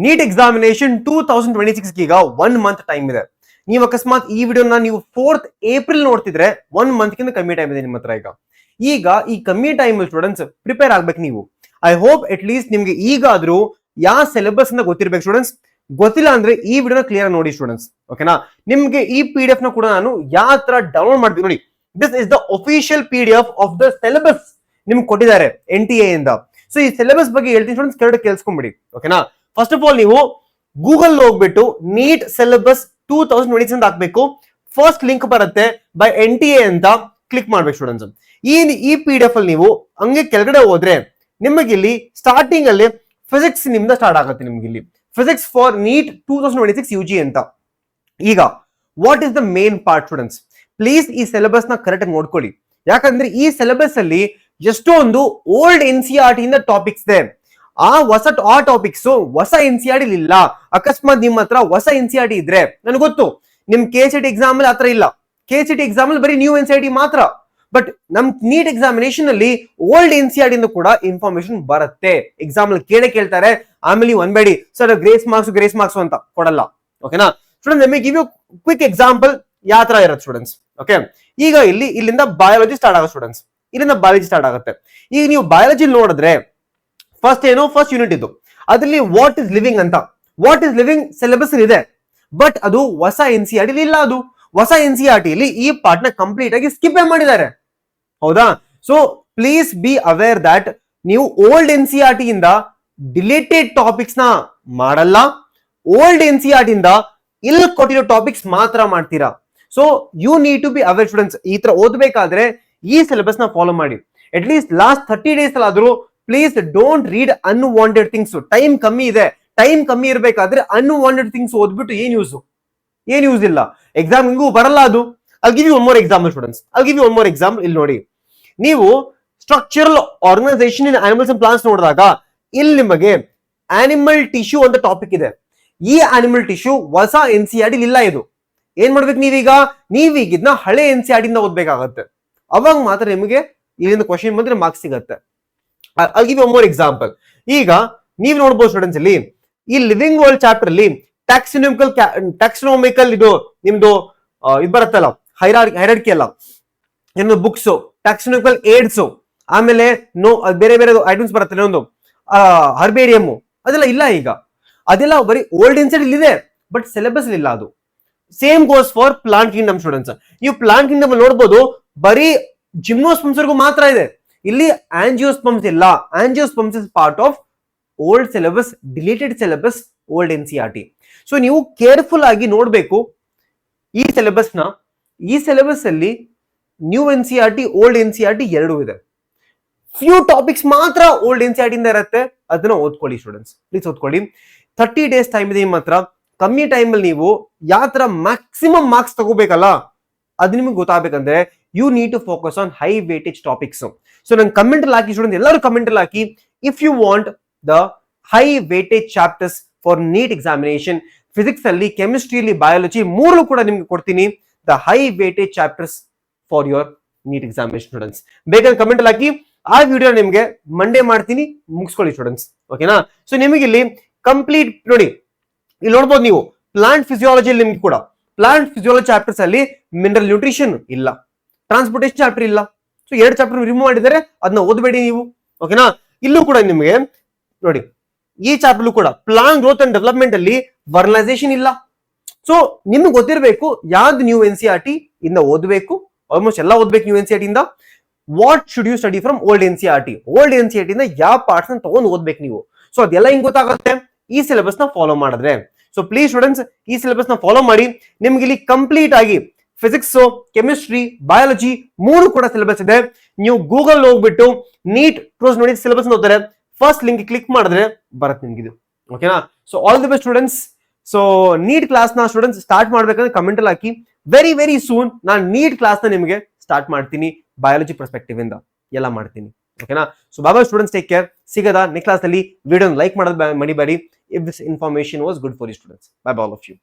NEET examination 2026 ಈಗ 1 month time ಇದೆ. ನೀವು ಅಕಸ್ಮಾತ್ ಈ ವಿಡಿಯೋನ ನೀವು 4th ಏಪ್ರಿಲ್ ನೋಡ್ತಿದ್ರೆ 1 ಮಂತ್ಗಿಂತ ಕಮ್ಮಿ ಟೈಮ್ ಇದೆ ನಿಮ್ಮ ಹತ್ರ. ಈಗ ಈ ಕಮ್ಮಿ ಟೈಮ್ ಸ್ಟೂಡೆಂಟ್ಸ್ ಪ್ರಿಪೇರ್ ಆಗ್ಬೇಕು ನೀವು. ಐ ಹೋಪ್ ಅಟ್ ಲೀಸ್ಟ್ ನಿಮ್ಗೆ ಈಗಾದ್ರೂ ಯಾವ ಸಿಲೆಬಸ್ ಅಂತ ಗೊತ್ತಿರ್ಬೇಕು ಸ್ಟೂಡೆಂಟ್ಸ್. ಗೊತ್ತಿಲ್ಲ ಅಂದ್ರೆ ಈ ವಿಡಿಯೋನ ಕ್ಲಿಯರ್ ನೋಡಿ ಸ್ಟೂಡೆಂಟ್ಸ್, ಓಕೆನಾ. ನಿಮ್ಗೆ ಈ PDF ನ ಕೂಡ ನಾನು ಯಾವ ತರ ಡೌನ್ಲೋಡ್ ಮಾಡ್ತೀನಿ ನೋಡಿ. This is the official PDF of the syllabus ನಿಮ್ಗೆ ಕೊಟ್ಟಿದ್ದಾರೆ NTA ಇಂದ. ಸೊ ಈ ಸಿಲೆಬಸ್ ಬಗ್ಗೆ ಹೇಳ್ತೀನಿ ಸ್ಟೂಡೆಂಟ್ಸ್, ಕರೆಕ್ಟ್ ಕೇಳಿಸ್ಕೊಂಡ್ಬಿಡಿ, ಓಕೆನಾ. ಫಸ್ಟ್ ಆಫ್ ಆಲ್ ನೀವು ಗೂಗಲ್ ಹೋಗ್ಬಿಟ್ಟು ನೀಟ್ ಸಿಲೆಬಸ್ 2026 ಅಂತ ಹಾಕ್ಬೇಕು. ಫಸ್ಟ್ ಲಿಂಕ್ ಬರುತ್ತೆ ಬೈ NTA ಅಂತ ಕ್ಲಿಕ್ ಮಾಡ್ಬೇಕು ಸ್ಟೂಡೆಂಟ್ಸ್. ಈ PDF ಅಲ್ಲಿ ನೀವು ಹಂಗೆ ಕೆಳಗಡೆ ಹೋದ್ರೆ ನಿಮಗೆ ಇಲ್ಲಿ ಸ್ಟಾರ್ಟಿಂಗ್ ಅಲ್ಲಿ ಫಿಸಿಕ್ಸ್ ನಿಮ್ದ ಸ್ಟಾರ್ಟ್ ಆಗುತ್ತೆ. ನಿಮ್ಗೆ ಇಲ್ಲಿ ಫಿಸಿಕ್ಸ್ ಫಾರ್ ನೀಟ್ 2026 UG ಅಂತ. ಈಗ what is the main part students, please ಈ ಸಿಲೆಬಸ್ ನ ಕರೆಕ್ಟ್ ಆಗಿ ನೋಡ್ಕೊಳ್ಳಿ. ಯಾಕಂದ್ರೆ ಈ ಸಿಲೆಬಸ್ ಅಲ್ಲಿ ಎಷ್ಟೊಂದು ಓಲ್ಡ್ NCERT ಇಂದ ಟಾಪಿಕ್ಸ್ ಇದೆ. ಆ ಟಾಪಿಕ್ಸ್ ಹೊಸ NCERT ಇಲ್ಲ. ಅಕಸ್ಮಾತ್ ನಿಮ್ಮ ಹತ್ರ ಹೊಸ NCERT ಇದ್ರೆ, ನನಗೆ ಗೊತ್ತು ನಿಮ್ KCET ಎಕ್ಸಾಮ್ ಅಲ್ಲಿ ಆತರ ಇಲ್ಲ. KCET ಎಕ್ಸಾಮ್ ಅಲ್ಲಿ ಬರೀ ನ್ಯೂ NCERT ಮಾತ್ರ. ಬಟ್ ನಮ್ ನೀಟ್ ಎಕ್ಸಾಮಿನೇಷನ್ ಅಲ್ಲಿ ಓಲ್ಡ್ NCERT ಇಂದ ಕೂಡ ಇನ್ಫಾರ್ಮೇಶನ್ ಬರುತ್ತೆ. ಎಕ್ಸಾಮ್ ಅಲ್ಲಿ ಕೇಳ್ತಾರೆ. ಆಮೇಲೆ ಒಂದ್ಬೇಡಿ ಸರ್ ಗ್ರೇಸ್ ಮಾರ್ಕ್ಸ್ ಅಂತ ಕೊಡಲ್ಲ, ಓಕೆನಾ. Student let me give you quick example ಯಾವ ತರ ಇರುತ್ತೆ ಸ್ಟೂಡೆಂಟ್ಸ್, ಓಕೆ. ಈಗ ಇಲ್ಲಿಂದ ಬಯಾಲಜಿ ಸ್ಟಾರ್ಟ್ ಆಗುತ್ತೆ ಸ್ಟೂಡೆಂಟ್ಸ್. ಇಲ್ಲಿಂದ ಬಯಾಲಜಿ ಸ್ಟಾರ್ಟ್ ಆಗುತ್ತೆ. ಈಗ ನೀವು ಬಯಾಲಜಿ ನೋಡಿದ್ರೆ ಫಸ್ಟ್ ಯೂನಿಟ್ ಇದು. ಅದರಲ್ಲಿ ವಾಟ್ ಇಸ್ ಲಿವಿಂಗ್ ಅಂತ, ವಾಟ್ ಇಸ್ ಲಿವಿಂಗ್ ಸಿಲೆಬಸ್ ಇದೆ. ಬಟ್ ಅದು ಹೊಸ NCERT ಇಲ್ಲ. ಅದು ಹೊಸ NCERT ಇಲ್ಲಿ ಈ ಪಾರ್ಟ್ ನ ಕಂಪ್ಲೀಟ್ ಆಗಿ ಸ್ಕಿಪ್ ಮಾಡಿದ್ದಾರೆ, ಹೌದಾ. So please be aware that ನೀವು ಓಲ್ಡ್ NCERT ಇಂದ ಡಿಲೇಟೆಡ್ ಟಾಪಿಕ್ಸ್ ನ ಮಾಡಲ್ಲ. ಓಲ್ಡ್ NCERT ಇಂದ ಇಲ್ಲಿ ಕೊಟ್ಟಿರೋ ಟಾಪಿಕ್ಸ್ ಮಾತ್ರ ಮಾಡ್ತೀರಾ. So you need to be aware students. ಈ ತರ ಓದ್ಬೇಕಾದ್ರೆ ಈ ಸಿಲೆಬಸ್ ನ ಫಾಲೋ ಮಾಡಿ. ಅಟ್ ಲೀಸ್ಟ್ ಲಾಸ್ಟ್ 30 days ಆದ್ರೂ please don't read unwanted things. Time ಕಮ್ಮಿ ಇದೆ. ಟೈಮ್ ಕಮ್ಮಿ ಇರಬೇಕಾದ್ರೆ ಅನ್ವಾಂಟೆಡ್ ಥಿಂಗ್ಸ್ ಓದ್ಬಿಟ್ಟು ಏನ್ ಯೂಸ್ ಇಲ್ಲ. ಎಕ್ಸಾಮ್ ಬರಲ್ಲ ಅದು. I'll give you one more example students. ಇಲ್ಲಿ ನೋಡಿ, ನೀವು structural organisation in animals and plants ನೋಡಿದಾಗ ಇಲ್ಲಿ ನಿಮಗೆ ಆನಿಮಲ್ ಟಿಶ್ಯೂ ಅಂತ ಟಾಪಿಕ್ ಇದೆ. ಈ ಆನಿಮಲ್ ಟಿಶ್ಯೂ ಹೊಸ NCERT ಇಲ್ಲ. ಇದು ಏನ್ ಮಾಡ್ಬೇಕು ನೀವೀಗ ಇದನ್ನ ಹಳೆ NCERT ಇಂದ ಓದ್ಬೇಕಾಗತ್ತೆ. ಅವಾಗ ಮಾತ್ರ ನಿಮಗೆ ಇಲ್ಲಿಂದ ಕ್ವಶನ್ ಬಂದ್ರೆ ಮಾರ್ಕ್ಸ್ ಸಿಗತ್ತೆ. I'll give you one more example. ಈಗ ನೀವು ನೋಡ್ಬೋದು ಸ್ಟೂಡೆಂಟ್ಸ್, ಇಲ್ಲಿ ಈ ಲಿವಿಂಗ್ ವರ್ಲ್ಡ್ ಚಾಪ್ಟರ್ ಅಲ್ಲಿ ಟ್ಯಾಕ್ಸನೋಮಿಕಲ್ ಇದು ನಿಮ್ದು ಇದು ಬರುತ್ತಲ್ಲ, ಹೈರಾರ್ಕಿ ಅಲ್ಲ, ನಿಮ್ದು ಬುಕ್ಸ್, ಟ್ಯಾಕ್ಸನೋಮಿಕಲ್ ಏಡ್ಸ್, ಆಮೇಲೆ ಬೇರೆ ಐಟಮ್ಸ್ ಬರುತ್ತೆ ಒಂದು ಹರ್ಬೇರಿಯಮ್, ಅದೆಲ್ಲ ಇಲ್ಲ. ಈಗ ಅದೆಲ್ಲ ಬರೀ ಓಲ್ಡ್ NCERT ಇದೆ, ಬಟ್ ಸಿಲೆಬಸ್ ಇಲ್ಲ. ಅದು same goes for plant kingdom students. ನೀವು ಪ್ಲಾಂಟ್ ಕಿಂಗ್ಡಮ್ ನೋಡ್ಬೋದು, ಬರೀ ಜಿಮ್ನೋಸ್ಪಮ್ಸ್ವರೆಗೂ ಮಾತ್ರ ಇದೆ. ಇಲ್ಲಿ ಆಂಜಿಯೋಸ್ಪಮ್ಸ್ ಇಲ್ಲ. Angiosperms is part of old syllabus, deleted syllabus, old NCERT. So ನೀವು ಕೇರ್ಫುಲ್ ಆಗಿ ನೋಡ್ಬೇಕು ಈ ಸಿಲೆಬಸ್ ಅಲ್ಲಿ ನ್ಯೂ NCERT, ಓಲ್ಡ್ NCERT ಎರಡೂ ಇದೆ. ಫ್ಯೂ ಟಾಪಿಕ್ಸ್ ಮಾತ್ರ ಓಲ್ಡ್ NCERT ಇಂದ ಇರುತ್ತೆ. ಅದನ್ನ ಓದ್ಕೊಳ್ಳಿ ಸ್ಟೂಡೆಂಟ್ಸ್, ಪ್ಲೀಸ್ ಓದ್ಕೊಳ್ಳಿ. 30 days ಟೈಮ್ ಇದೆ ನಿಮ್ಮ ಹತ್ರ. ಕಮ್ಮಿ ಟೈಮ್ ಅಲ್ಲಿ ನೀವು ಯಾವ ತರ ಮ್ಯಾಕ್ಸಿಮಮ್ ಮಾರ್ಕ್ಸ್ ತಗೋಬೇಕಲ್ಲ, ಅದು ನಿಮ್ಗೆ ಗೊತ್ತಾಗಬೇಕಂದ್ರೆ you need to focus on high weightage topics. So ನಂಗೆ ಕಮೆಂಟ್ ಅಲ್ಲಿ ಹಾಕಿ ಸ್ಟೂಡೆಂಟ್, ಎಲ್ಲರೂ ಕಮೆಂಟ್ ಅಲ್ಲಿ ಹಾಕಿ if you want the high weightage chapters for NEET examination. Physics ಅಲ್ಲಿ, ಕೆಮಿಸ್ಟ್ರಿಯಲ್ಲಿ, ಬಯಾಲಜಿ ಮೂರು ಕೂಡ ನಿಮ್ಗೆ ಕೊಡ್ತೀನಿ the high weightage chapters for your NEET examination students. ಬೇಕಾದ್ರೆ ಕಮೆಂಟ್ ಅಲ್ಲಿ ಹಾಕಿ. ಆ ವಿಡಿಯೋ ನಿಮ್ಗೆ ಮಂಡೇ ಮಾಡ್ತೀನಿ, ಮುಗಿಸ್ಕೊಳ್ಳಿ ಸ್ಟೂಡೆಂಟ್ಸ್, ಓಕೆನಾ. ಸೊ ನಿಮಗೆ ಇಲ್ಲಿ ಕಂಪ್ಲೀಟ್ ನೋಡಿ, ಇಲ್ಲಿ ನೋಡ್ಬೋದು ನೀವು ಪ್ಲಾಂಟ್ ಫಿಸಿಯಾಲಜಿ. ನಿಮ್ಗೆ ಕೂಡ ಪ್ಲಾಂಟ್ ಫಿಸಿಯಾಲಜಿ ಚಾಪ್ಟರ್ಸ್ ಅಲ್ಲಿ ಮಿನರಲ್ ನ್ಯೂಟ್ರಿಷನ್ ಇಲ್ಲ, ಟ್ರಾನ್ಸ್ಪೋರ್ಟೇಷನ್ ಚಾಪ್ಟರ್ ಇಲ್ಲ. ಸೊ 2 ಚಾಪ್ಟರ್ ರಿಮೂವ್ ಮಾಡಿದ್ದಾರೆ, ಅದನ್ನ ಓದಬೇಡಿ ನೀವು, ಓಕೆನಾ. ಇಲ್ಲೂ ಕೂಡ ನಿಮಗೆ ನೋಡಿ, ಈ ಚಾಪ್ಟರ್ ಕೂಡ ಪ್ಲಾಂಟ್ ಗ್ರೋತ್ ಅಂಡ್ ಡೆವಲಪ್ಮೆಂಟ್ ಅಲ್ಲಿ ವರ್ನಲೈಸೇಷನ್ ಇಲ್ಲ. ಸೊ ನಿಮ್ಗೆ ಗೊತ್ತಿರಬೇಕು ಯಾವ್ದು ನ್ಯೂ NCERT ಇಂದ ಓದಬೇಕು. ಆಲ್ಮೋಸ್ಟ್ ಎಲ್ಲ ಓದ್ಬೇಕು ನ್ಯೂ NCERT ಇಂದ. What should you study from old NCERT? Old NCERT ಇಂದ ಯಾವ ಪಾರ್ಟ್ಸ್ ನ ತಗೊಂಡು ಓದ್ಬೇಕು ನೀವು. ಸೊ ಅದೆಲ್ಲ ಹಿಂಗ್ ಗೊತ್ತಾಗುತ್ತೆ ಈ ಸಿಲೆಬಸ್ ನ ಫಾಲೋ ಮಾಡಿದ್ರೆ. ಸೊ ಪ್ಲೀಸ್ ಸ್ಟೂಡೆಂಟ್ಸ್, ಈ ಸಿಲೆಬಸ್ ನ ಫಾಲೋ ಮಾಡಿ. ನಿಮ್ಗೆ ಇಲ್ಲಿ ಕಂಪ್ಲೀಟ್ ಆಗಿ ಫಿಸಿಕ್ಸ್, ಕೆಮಿಸ್ಟ್ರಿ, ಬಯಾಲಜಿ ಮೂರು ಕೂಡ ಸಿಲೆಬಸ್ ಇದೆ. ನೀವು ಗೂಗಲ್ ಹೋಗ್ಬಿಟ್ಟು ನೀಟ್ ನೋಡಿ ಸಿಲೆಬಸ್ ನೋಡ್ತಾರೆ. ಫಸ್ಟ್ ಲಿಂಕ್ ಕ್ಲಿಕ್ ಮಾಡಿದ್ರೆ ಬರುತ್ತೆ ನಿಮ್ಗೆ ಇದು, ಓಕೆನಾ. So all the best students. So NEET class ನ ಸ್ಟೂಡೆಂಟ್ಸ್ ಸ್ಟಾರ್ಟ್ ಮಾಡ್ಬೇಕಂದ್ರೆ ಕಮೆಂಟ್ ಅಲ್ಲಿ ಹಾಕಿ. ವೆರಿ ಸೂನ್ ನಾನು ನೀಟ್ ಕ್ಲಾಸ್ ನ ನಿಮಗೆ ಸ್ಟಾರ್ಟ್ ಮಾಡ್ತೀನಿ. ಬಯಾಲಜಿ ಪರ್ಸ್ಪೆಕ್ಟಿವ್ ಇಂದ ಎಲ್ಲ ಮಾಡ್ತೀನಿ, ಓಕೆನಾ. ಸೊ ಬಾಬಾ ಸ್ಟೂಡೆಂಟ್ಸ್, ಟೇಕ್ ಕೇರ್. ಸಿಗದ ನೆಕ್ಸ್ಟ್ ಕ್ಲಾಸ್ ಅಲ್ಲಿ. ವಿಡಿಯೋ ಲೈಕ್ ಮಾಡೋದು ಮರಿಬೇಡಿ. If this information was good for you students. Bye all of you.